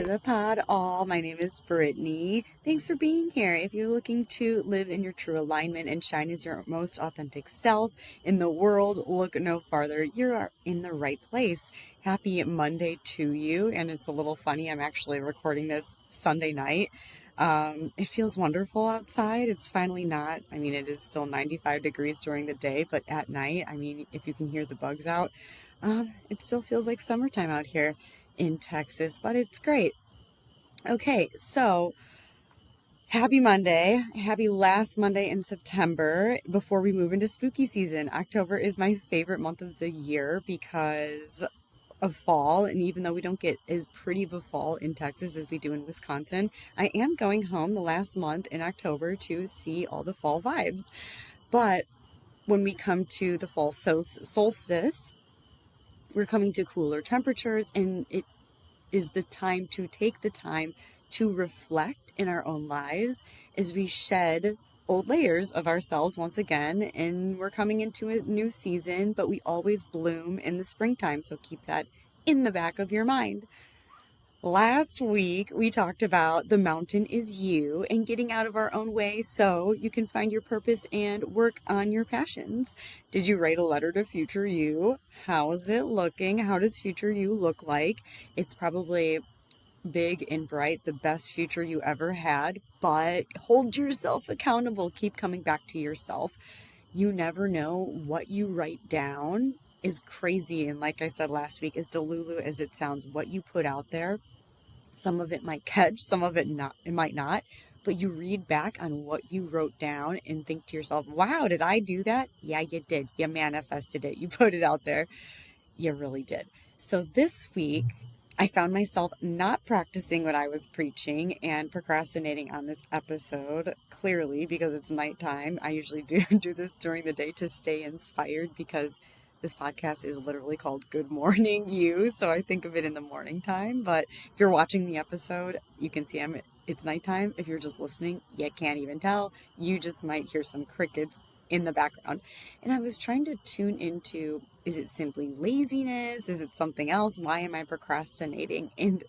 to the pod all. My name is Brittany. Thanks for being here. If you're looking to live in your true alignment and shine as your most authentic self in the world, look no farther. You are in the right place. Happy Monday to you. And it's a little funny. I'm actually recording this Sunday night. It feels wonderful outside. It's finally not. It is still 95 degrees during the day, but at night, if you can hear the bugs out, it still feels like summertime out here in Texas, but it's great. Okay, so happy Monday. Happy last Monday in September before we move into spooky season. October is my favorite month of the year because of fall, and even though we don't get as pretty of a fall in Texas as we do in Wisconsin, I am going home the last month in October to see all the fall vibes. But when we come to the fall solstice, we're coming to cooler temperatures, and it is the time to take the time to reflect in our own lives as we shed old layers of ourselves once again. And we're coming into a new season, but we always bloom in the springtime. So keep that in the back of your mind. Last week, we talked about the mountain is you and getting out of our own way so you can find your purpose and work on your passions. Did you write a letter to future you? How is it looking? How does future you look like? It's probably big and bright, the best future you ever had, but hold yourself accountable. Keep coming back to yourself. You never know what you write down is crazy. And like I said last week, as delulu as it sounds, what you put out there, some of it might catch, some of it might not, but you read back on what you wrote down and think to yourself, wow, did I do that? Yeah, you did. You manifested it. You put it out there. You really did. So this week, I found myself not practicing what I was preaching and procrastinating on this episode, clearly, because it's nighttime. I usually do this during the day to stay inspired because this podcast is literally called Good Morning You, so I think of it in the morning time. But if you're watching the episode, you can see it's nighttime. If you're just listening, you can't even tell. You just might hear some crickets in the background. And I was trying to tune into, is it simply laziness? Is it something else? Why am I procrastinating? And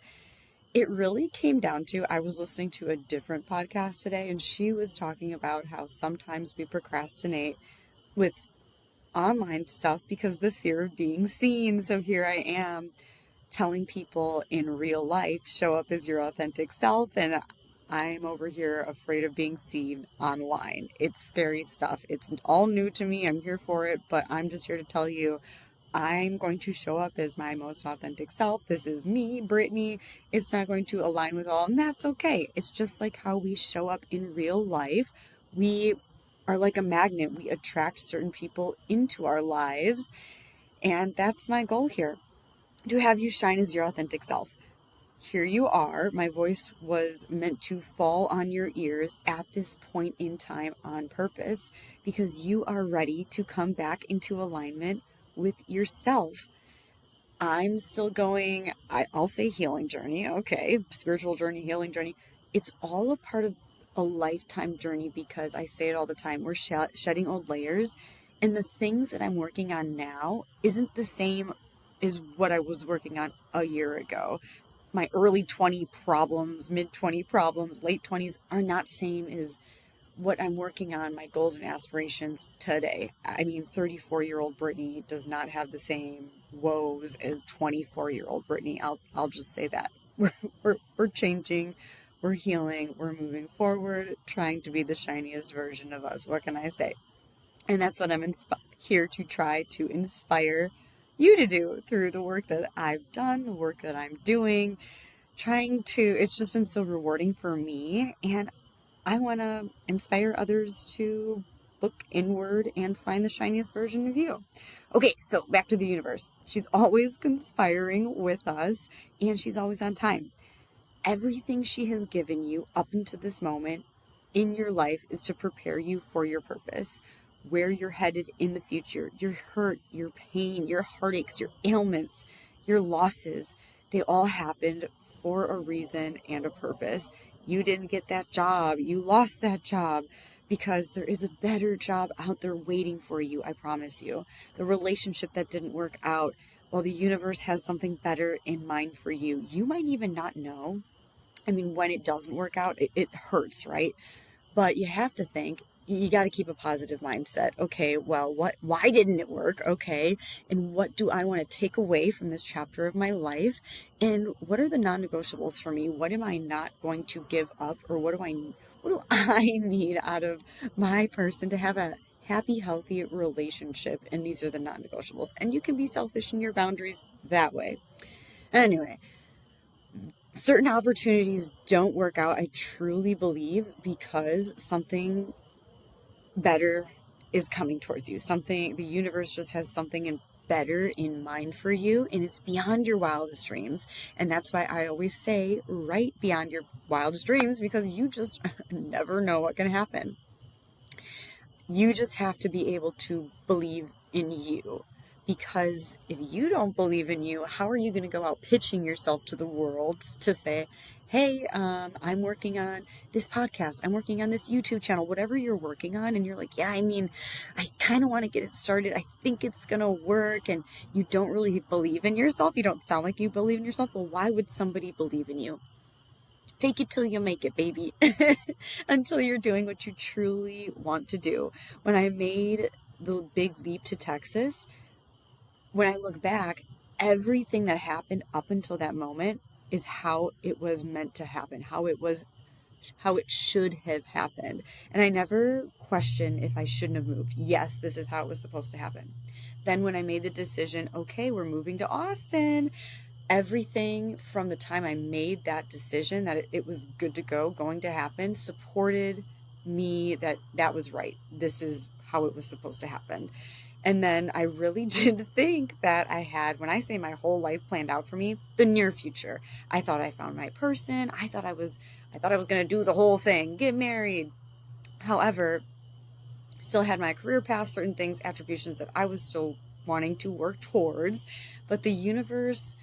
it really came down to, I was listening to a different podcast today, and she was talking about how sometimes we procrastinate with online stuff because the fear of being seen. So here I am telling people in real life, show up as your authentic self, and I'm over here afraid of being seen online. It's scary stuff. It's all new to me. I'm here for it, but I'm just here to tell you I'm going to show up as my most authentic self. This is me, Brittany. It's not going to align with all, and that's okay. It's just like how we show up in real life. We are like a magnet. We attract certain people into our lives, and that's my goal here, to have you shine as your authentic self. Here you are. My voice was meant to fall on your ears at this point in time on purpose because you are ready to come back into alignment with yourself. I'm still going, I'll say healing journey. Okay, spiritual journey, healing journey. It's all a part of a lifetime journey because I say it all the time. We're shedding old layers, and the things that I'm working on now isn't the same as what I was working on a year ago. My early 20 problems, mid 20 problems, late 20s are not same as what I'm working on, my goals and aspirations today. 34-year-old Brittany does not have the same woes as 24-year-old Brittany. I'll just say that. We're changing, we're healing, we're moving forward, trying to be the shiniest version of us. What can I say? And that's what I'm here to try to inspire you to do through the work that I've done, the work that I'm doing, it's just been so rewarding for me. And I want to inspire others to look inward and find the shiniest version of you. Okay, so back to the universe. She's always conspiring with us, and she's always on time. Everything she has given you up until this moment in your life is to prepare you for your purpose, where you're headed in the future. Your hurt, your pain, your heartaches, your ailments, your losses, they all happened for a reason and a purpose. You didn't get that job. You lost that job because there is a better job out there waiting for you. I promise you. The relationship that didn't work out Well, the universe has something better in mind for you. You might even not know. I mean, when it doesn't work out, it hurts, right? But you have to think, you got to keep a positive mindset. Okay, well, why didn't it work? Okay. And what do I want to take away from this chapter of my life? And what are the non-negotiables for me? What am I not going to give up? Or what do I need out of my person to have a happy, healthy relationship? And these are the non-negotiables. And you can be selfish in your boundaries that way. Anyway, certain opportunities don't work out, I truly believe, because something better is coming towards you. Something, the universe just has something better in mind for you, and it's beyond your wildest dreams. And that's why I always say, right beyond your wildest dreams, because you just never know what can happen. You just have to be able to believe in you. Because if you don't believe in you, how are you going to go out pitching yourself to the world to say, hey, I'm working on this podcast, I'm working on this YouTube channel, whatever you're working on. And you're like, yeah, I mean, I kind of want to get it started. I think it's going to work. And you don't really believe in yourself. You don't sound like you believe in yourself. Well, why would somebody believe in you? Fake it till you make it, baby. Until you're doing what you truly want to do. When I made the big leap to Texas, when I look back, everything that happened up until that moment is how it was meant to happen, how it should have happened. And I never question if I shouldn't have moved. Yes, this is how it was supposed to happen. Then when I made the decision, okay, we're moving to Austin, everything from the time I made that decision that it was good to go, going to happen, supported me that was right. This is how it was supposed to happen. And then I really did think that I had, when I say my whole life planned out for me, the near future. I thought I found my person. I thought I was going to do the whole thing, get married. However, still had my career path, certain things, attributions that I was still wanting to work towards. But the universe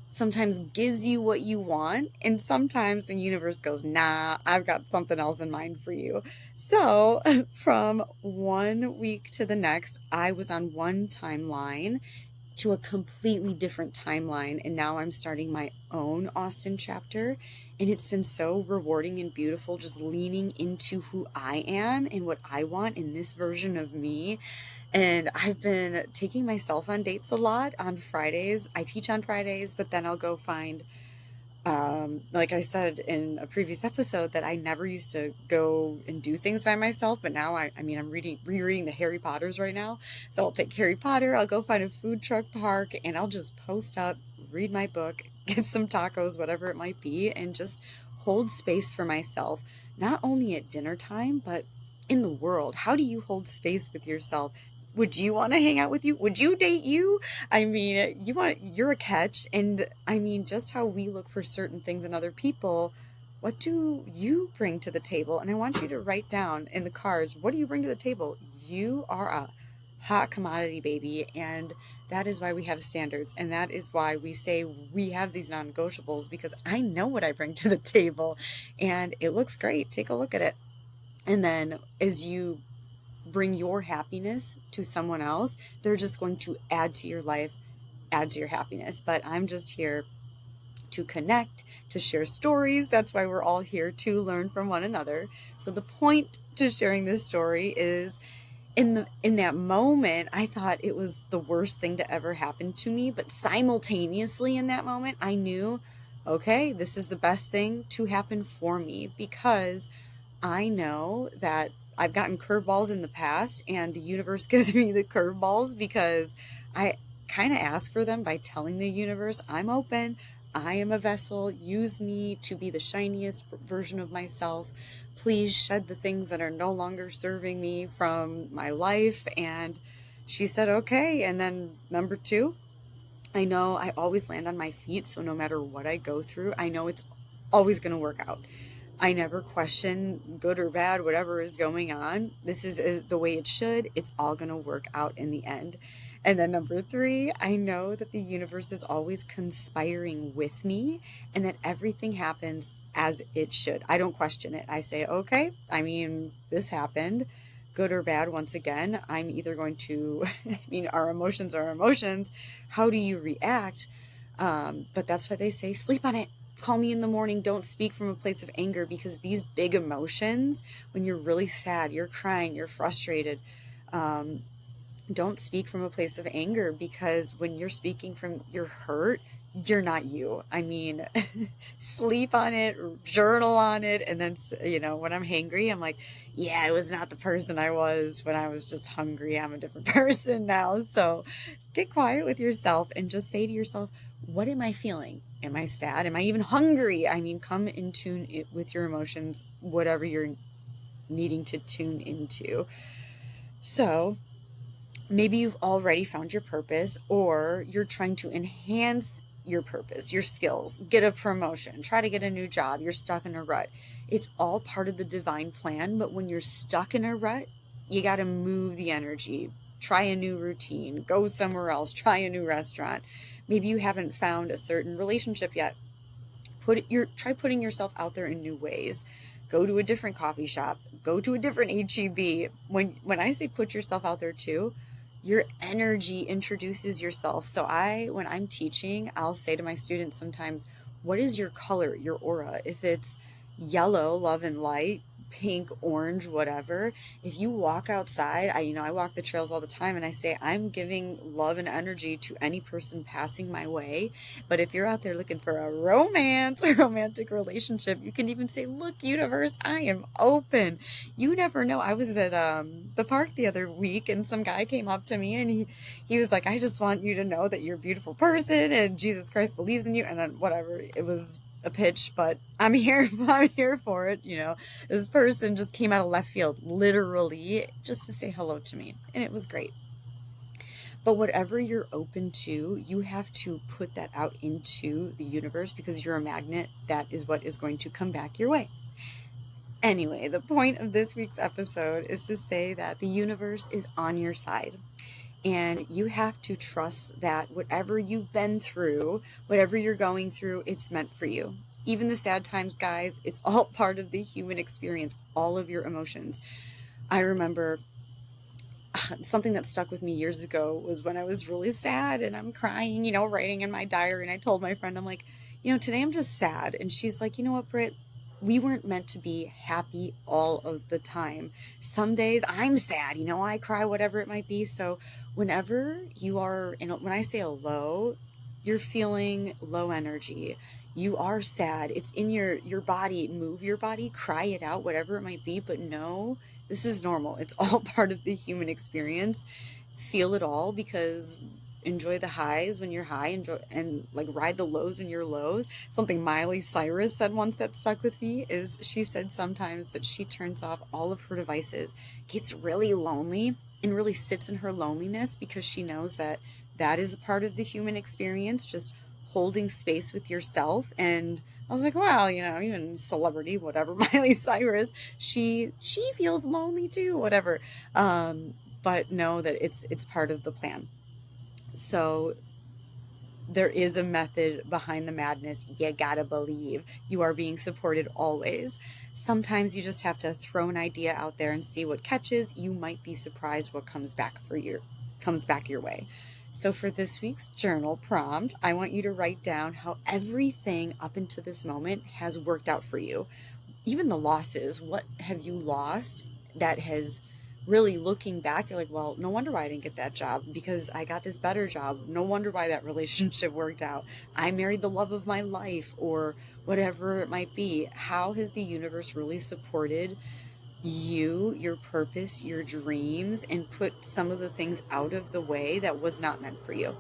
sometimes gives you what you want, and sometimes the universe goes, nah, I've got something else in mind for you. So from 1 week to the next, I was on one timeline to a completely different timeline, and now I'm starting my own Austin chapter, and it's been so rewarding and beautiful, just leaning into who I am and what I want in this version of me. And I've been taking myself on dates a lot on Fridays. I teach on Fridays, but then I'll go find, like I said in a previous episode, that I never used to go and do things by myself. But now I mean, I'm rereading the Harry Potters right now. So I'll take Harry Potter, I'll go find a food truck park, and I'll just post up, read my book, get some tacos, whatever it might be, and just hold space for myself, not only at dinner time, but in the world. How do you hold space with yourself? Would you want to hang out with you? Would you date you? I mean, you're a catch. And I mean, just how we look for certain things in other people, what do you bring to the table? And I want you to write down in the cards, what do you bring to the table? You are a hot commodity, baby. And that is why we have standards. And that is why we say we have these non-negotiables, because I know what I bring to the table and it looks great. Take a look at it. And then as you bring your happiness to someone else, they're just going to add to your life, add to your happiness. But I'm just here to connect, to share stories. That's why we're all here, to learn from one another. So the point to sharing this story is, in that moment, I thought it was the worst thing to ever happen to me, but simultaneously in that moment, I knew, okay, this is the best thing to happen for me, because I know that I've gotten curveballs in the past, and the universe gives me the curveballs because I kind of ask for them by telling the universe, I'm open, I am a vessel, use me to be the shiniest version of myself. Please shed the things that are no longer serving me from my life. And she said, okay. And then number 2, I know I always land on my feet. So no matter what I go through, I know it's always going to work out. I never question, good or bad, whatever is going on. This is the way it should. It's all going to work out in the end. And then number 3, I know that the universe is always conspiring with me, and that everything happens as it should. I don't question it. I say, okay, I mean, this happened. good or bad, once again, I'm either going to, I mean, our emotions are emotions. How do you react? But that's why they say, sleep on it. Call me in the morning. Don't speak from a place of anger, because these big emotions, when you're really sad, you're crying, you're frustrated, don't speak from a place of anger, because when you're speaking from your hurt, you're not you. I mean, sleep on it, journal on it. And then, when I'm hangry, I'm like, yeah, I was not the person I was when I was just hungry. I'm a different person now. So get quiet with yourself and just say to yourself, what am I feeling? Am I sad? Am I even hungry? I mean, come in tune with your emotions, whatever you're needing to tune into. So maybe you've already found your purpose, or you're trying to enhance your purpose, your skills, get a promotion, try to get a new job, you're stuck in a rut. It's all part of the divine plan, but when you're stuck in a rut, you got to move the energy, try a new routine, go somewhere else, try a new restaurant. Maybe you haven't found a certain relationship yet. Try putting yourself out there in new ways. Go to a different coffee shop, go to a different HEB. When I say put yourself out there too, your energy introduces yourself. So when I'm teaching, I'll say to my students sometimes, what is your color, your aura? If it's yellow, love and light, pink, orange, whatever. If you walk outside, I walk the trails all the time, and I say, I'm giving love and energy to any person passing my way. But if you're out there looking for a romance, a romantic relationship, you can even say, look, universe, I am open. You never know. I was at the park the other week, and some guy came up to me, and he was like, I just want you to know that you're a beautiful person, and Jesus Christ believes in you. And then whatever, it was a pitch, but I'm here for it. This person just came out of left field, literally, just to say hello to me, and it was great. But whatever you're open to, you have to put that out into the universe, because you're a magnet. That is what is going to come back your way. Anyway, the point of this week's episode is to say that the universe is on your side. And you have to trust that whatever you've been through, whatever you're going through, it's meant for you. Even the sad times, guys, it's all part of the human experience, all of your emotions. I remember something that stuck with me years ago was when I was really sad and I'm crying, writing in my diary. And I told my friend, I'm like, today I'm just sad. And she's like, you know what, Britt? We weren't meant to be happy all of the time. Some days I'm sad, I cry, whatever it might be. So whenever you are when I say a low, you're feeling low energy. You are sad. It's in your body. Move your body, cry it out, whatever it might be. But no, this is normal. It's all part of the human experience. Feel it all, because enjoy the highs when you're high, and like ride the lows when you're lows. Something Miley Cyrus said once that stuck with me is, she said sometimes that she turns off all of her devices, gets really lonely, and really sits in her loneliness, because she knows that is a part of the human experience, just holding space with yourself. And I was like, wow, even celebrity, whatever, Miley Cyrus, she feels lonely too, whatever. But know that it's part of the plan. So there is a method behind the madness. You gotta believe you are being supported always. Sometimes you just have to throw an idea out there and see what catches. You might be surprised what comes back your way. So for this week's journal prompt, I want you to write down how everything up until this moment has worked out for you. Even the losses. What have you lost that has really, looking back, you're like, well, no wonder why I didn't get that job, because I got this better job. No wonder why that relationship worked out. I married the love of my life, or whatever it might be. How has the universe really supported you, your purpose, your dreams, and put some of the things out of the way that was not meant for you?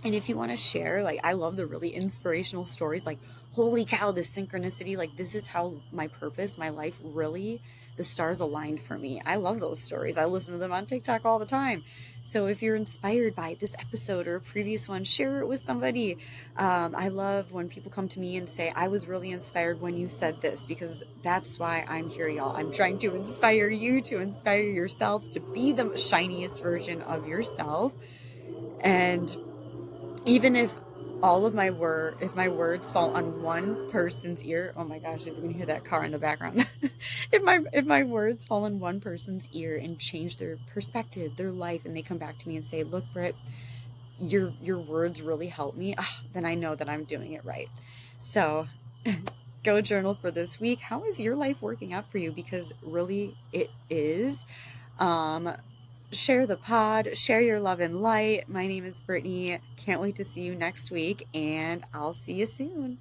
And if you want to share, like, I love the really inspirational stories, like, holy cow, this synchronicity, like, this is how my purpose, my life, really, the stars aligned for me. I love those stories. I listen to them on TikTok all the time. So if you're inspired by this episode or a previous one, share it with somebody. I love when people come to me and say, I was really inspired when you said this, because that's why I'm here, y'all. I'm trying to inspire you to inspire yourselves to be the shiniest version of yourself. And even if all of my word, if my words fall on one person's ear, oh my gosh, if you can hear that car in the background, if my words fall on one person's ear and change their perspective, their life, and they come back to me and say, look, Britt, your words really help me, then I know that I'm doing it right. So go journal for this week. How is your life working out for you? Because really it is. Um, Share the pod, share your love and light. My name is Brittany. Can't wait to see you next week, and I'll see you soon.